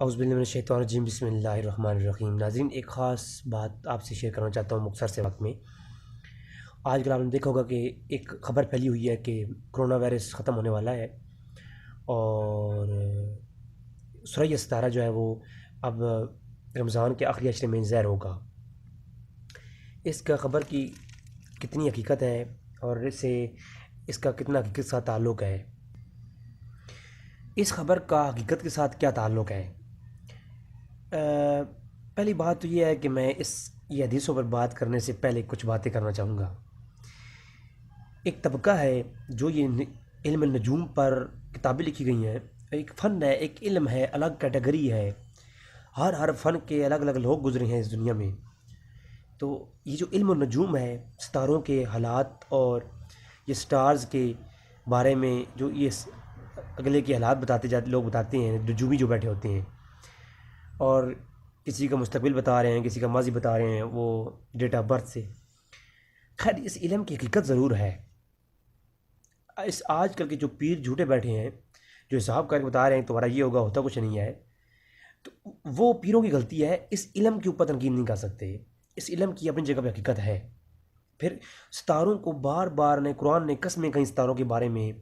اعوذ باللہ من الشیطان الرجیم، بسم اللہ الرحمن الرحیم۔ ناظرین، ایک خاص بات آپ سے شیئر کرنا چاہتا ہوں مختصر سے وقت میں۔ آج کل آپ نے دیکھا ہوگا کہ ایک خبر پھیلی ہوئی ہے کہ کرونا وائرس ختم ہونے والا ہے، اور سورہ ستارہ جو ہے وہ اب رمضان کے آخری عشرے میں ظاہر ہوگا۔ اس کا خبر کی کتنی حقیقت ہے اور اس کا کتنا حقیقت کے ساتھ تعلق ہے، اس خبر کا حقیقت کے ساتھ کیا تعلق ہے؟ پہلی بات تو یہ ہے کہ میں یہ حدیثوں پر بات کرنے سے پہلے کچھ باتیں کرنا چاہوں گا۔ ایک طبقہ ہے جو یہ علم النجوم پر کتابیں لکھی گئی ہیں، ایک فن ہے، ایک علم ہے، الگ کیٹیگری ہے۔ ہر فن کے الگ الگ لوگ گزرے ہیں اس دنیا میں۔ تو یہ جو علم النجوم ہے، ستاروں کے حالات اور یہ سٹارز کے بارے میں جو یہ اگلے کے حالات لوگ بتاتے ہیں، نجومی جو بیٹھے ہوتے ہیں، اور کسی کا مستقبل بتا رہے ہیں، کسی کا ماضی بتا رہے ہیں، وہ ڈیٹ آف برتھ سے۔ خیر، اس علم کی حقیقت ضرور ہے۔ اس آج کل کے جو پیر جھوٹے بیٹھے ہیں، جو حساب کر کے بتا رہے ہیں تمہارا یہ ہوگا، ہوتا کچھ نہیں ہے، تو وہ پیروں کی غلطی ہے۔ اس علم کے اوپر تنقید نہیں کر سکتے۔ اس علم کی اپنی جگہ پہ حقیقت ہے۔ پھر ستاروں کو بار بار قرآن نے قسمیں کہیں ستاروں کے بارے میں،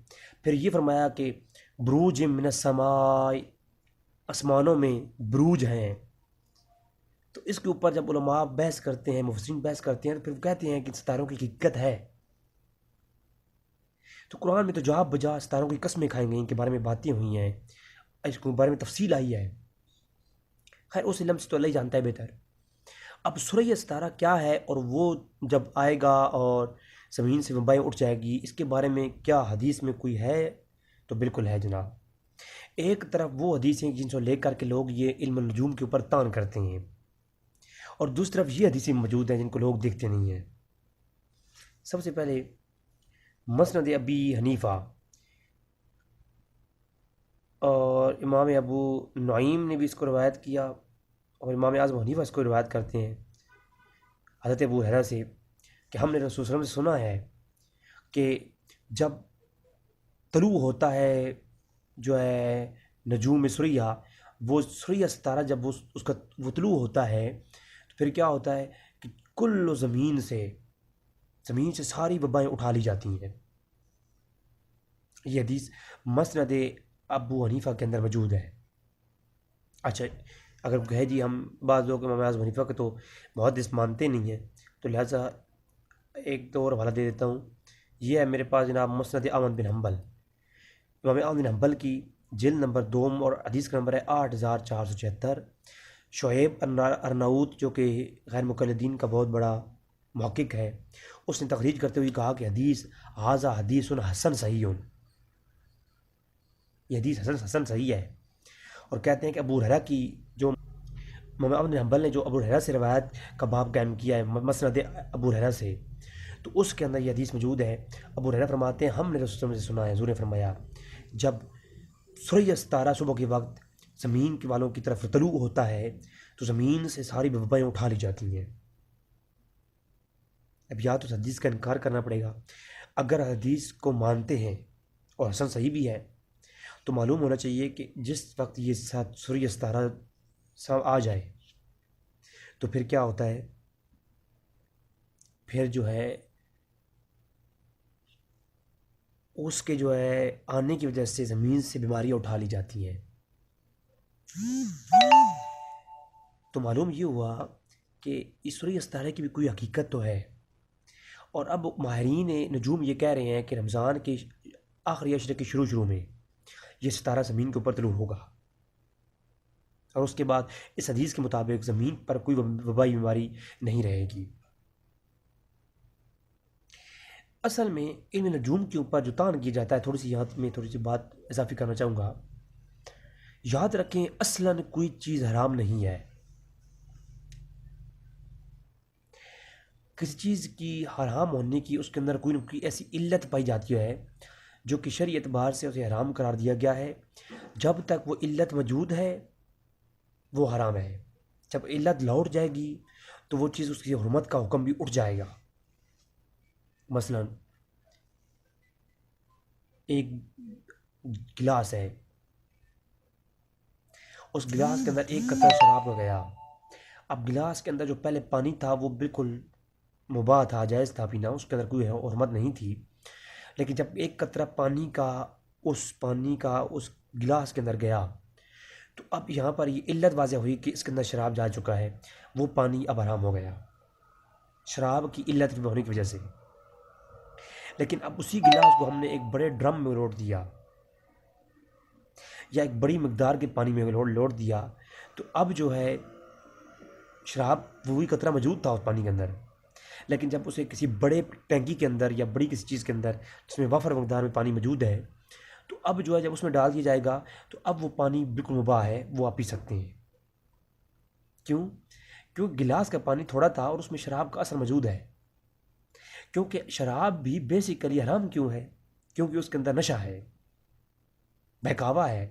پھر یہ فرمایا کہ بروج من السماء، آسمانوں میں بروج ہیں۔ تو اس کے اوپر جب علماء بحث کرتے ہیں، مفسرین بحث کرتے ہیں، تو پھر وہ کہتے ہیں کہ ستاروں کی حقیقت ہے۔ تو قرآن میں تو جواب بجا ستاروں کی قسمیں کھائیں گئی کے بارے میں باتیں ہوئی ہیں، اس کے بارے میں تفصیل آئی ہے۔ خیر، اس علم سے تو اللہ ہی جانتا ہے بہتر۔ اب سورہ ستارہ کیا ہے، اور وہ جب آئے گا اور زمین سے وبائیں اٹھ جائے گی، اس کے بارے میں کیا حدیث میں کوئی ہے؟ تو بالکل ہے جناب۔ ایک طرف وہ حدیثیں جن سے لے کر کے لوگ یہ علم النجوم کے اوپر تان کرتے ہیں، اور دوسری طرف یہ حدیثیں موجود ہیں جن کو لوگ دیکھتے نہیں ہیں۔ سب سے پہلے مسند ابی حنیفہ اور امام ابو نعیم نے بھی اس کو روایت کیا، اور امام اعظم حنیفہ اس کو روایت کرتے ہیں حضرت ابو ہریرہ سے کہ ہم نے رسول صلی اللہ علیہ وسلم سے سنا ہے کہ جب طلوع ہوتا ہے جو ہے نجوم سریہ، وہ سریہ ستارہ جب اس کا وہ طلوع ہوتا ہے، تو پھر کیا ہوتا ہے کہ کل زمین سے ساری وبائیں اٹھا لی جاتی ہیں۔ یہ حدیث مسند ابو حنیفہ کے اندر موجود ہے۔ اچھا، اگر کہے جی ہم بعض لوگ امام اعظم حنیفہ کے تو محدث مانتے نہیں ہیں، تو لہٰذا ایک دو اور حوالہ دے دیتا ہوں۔ یہ ہے میرے پاس جناب مسند احمد بن حنبل، امام احمد بن حنبل کی جلد نمبر 2 اور حدیث کا نمبر ہے 8476۔ شعیب ارناؤت جو کہ غیر مقلدین کا بہت بڑا محقق ہے، اس نے تخریج کرتے ہوئے کہا کہ حاذا حدیث حسن صحیح، یہ حدیث حسن صحیح ہے۔ اور کہتے ہیں کہ ابو ہریرہ کی جو امام احمد بن حنبل نے جو ابو ہریرہ سے روایت کا باب قائم کیا ہے، مسند ابو ہریرہ سے، تو اس کے اندر یہ حدیث موجود ہے۔ ابو ہریرہ فرماتے ہیں ہم نے رسول اللہ سے سنا ہے، حضور نے فرمایا جب سورہ ستارہ صبح کے وقت زمین کے والوں کی طرف طلوع ہوتا ہے تو زمین سے ساری وبائیں اٹھا لی جاتی ہیں۔ اب یا تو اس حدیث کا انکار کرنا پڑے گا۔ اگر حدیث کو مانتے ہیں اور حسن صحیح بھی ہے، تو معلوم ہونا چاہیے کہ جس وقت یہ سورہ ستارہ آ جائے تو پھر کیا ہوتا ہے، پھر جو ہے اس کے جو ہے آنے کی وجہ سے زمین سے بیماریاں اٹھا لی جاتی ہیں۔ تو معلوم یہ ہوا کہ اس سورہ ستارہ کی بھی کوئی حقیقت تو ہے۔ اور اب ماہرین نجوم یہ کہہ رہے ہیں کہ رمضان کے آخری عشرے کے شروع میں یہ ستارہ زمین کے اوپر طلوع ہوگا، اور اس کے بعد اس حدیث کے مطابق زمین پر کوئی وبائی بیماری نہیں رہے گی۔ اصل میں علم نجوم کے اوپر جو تان کیا جاتا ہے، تھوڑی سی بات اضافی کرنا چاہوں گا۔ یاد رکھیں اصلاً کوئی چیز حرام نہیں ہے۔ کسی چیز کی حرام ہونے کی اس کے اندر کوئی نہ کوئی ایسی علت پائی جاتی ہے جو کہ شرعی اعتبار سے اسے حرام قرار دیا گیا ہے۔ جب تک وہ علت موجود ہے وہ حرام ہے، جب علت لوٹ جائے گی تو وہ چیز اس کی حرمت کا حکم بھی اٹھ جائے گا۔ مثلا ایک گلاس ہے، اس گلاس کے اندر ایک قطرہ شراب کا گیا۔ اب گلاس کے اندر جو پہلے پانی تھا وہ بالکل مباح تھا، جائز تھا پینا، اس کے اندر کوئی حرمت نہیں تھی، لیکن جب ایک قطرہ پانی کا اس گلاس کے اندر گیا تو اب یہاں پر یہ علت واضح ہوئی کہ اس کے اندر شراب جا چکا ہے، وہ پانی اب حرام ہو گیا شراب کی علت ہونے کی وجہ سے۔ لیکن اب اسی گلاس کو ہم نے ایک بڑے ڈرم میں لوٹ دیا یا ایک بڑی مقدار کے پانی میں لوٹ دیا، تو اب جو ہے شراب وہی قطرہ موجود تھا اس پانی کے اندر، لیکن جب اسے کسی بڑے ٹینکی کے اندر یا بڑی کسی چیز کے اندر جس میں وافر مقدار میں پانی موجود ہے، تو اب جو ہے جب اس میں ڈال دیا جائے گا تو اب وہ پانی بالکل مباح ہے، وہ آپ پی سکتے ہیں۔ کیوں گلاس کا پانی تھوڑا تھا اور اس میں شراب کا اثر موجود ہے، کیونکہ شراب بھی بیسیکلی حرام کیوں ہے؟ کیونکہ اس کے اندر نشہ ہے، بہکاوا ہے،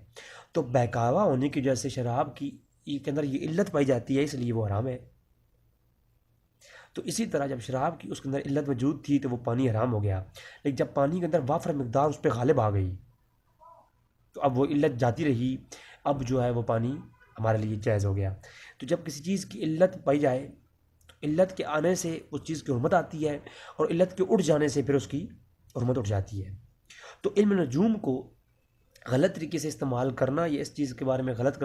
تو بہکاوا ہونے کی وجہ سے شراب کی کے اندر یہ علت پائی جاتی ہے، اس لیے وہ حرام ہے۔ تو اسی طرح جب شراب کی اس کے اندر علت موجود تھی تو وہ پانی حرام ہو گیا، لیکن جب پانی کے اندر وافر مقدار اس پہ غالب آ گئی تو اب وہ علت جاتی رہی، اب جو ہے وہ پانی ہمارے لیے جائز ہو گیا۔ تو جب کسی چیز کی علت پائی جائے تو علت کے آنے سے اس چیز کی حرمت آتی ہے، اور علت کے اٹھ جانے سے پھر اس کی حرمت اٹھ جاتی ہے۔ تو علم نجوم کو غلط طریقے سے استعمال کرنا یا اس چیز کے بارے میں غلط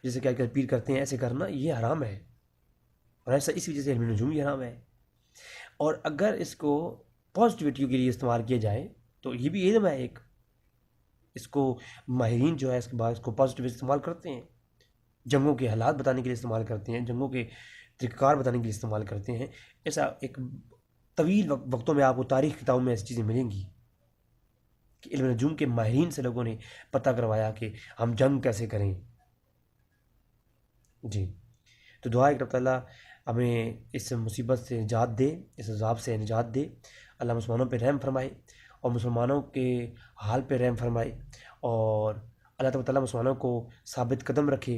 جیسے کہ پیر کرتے ہیں ایسے کرنا، یہ حرام ہے، اور ایسا اس وجہ سے علم نجوم ہی حرام ہے۔ اور اگر اس کو پازیٹیوٹی کے لیے استعمال کیا جائے تو یہ بھی علم ہے ایک، اس کو ماہرین جو ہے اس کے بعد اس کو پازیٹیو استعمال کرتے ہیں، جنگوں کے حالات بتانے کے لیے استعمال کرتے ہیں، جنگوں کے طریقہ کار بتانے کے لیے استعمال کرتے ہیں۔ ایسا ایک طویل وقتوں میں آپ کو تاریخ کتابوں میں ایسی چیزیں ملیں گی کہ علم نجوم کے ماہرین سے لوگوں نے پتہ کروایا کہ ہم جنگ کیسے کریں۔ جی، تو دعا ہے کہ رب تعالیٰ ہمیں اس مصیبت سے نجات دے، اس عذاب سے نجات دے، اللہ مسلمانوں پہ رحم فرمائے اور مسلمانوں کے حال پہ رحم فرمائے، اور اللہ تعالیٰ مسلمانوں کو ثابت قدم رکھے۔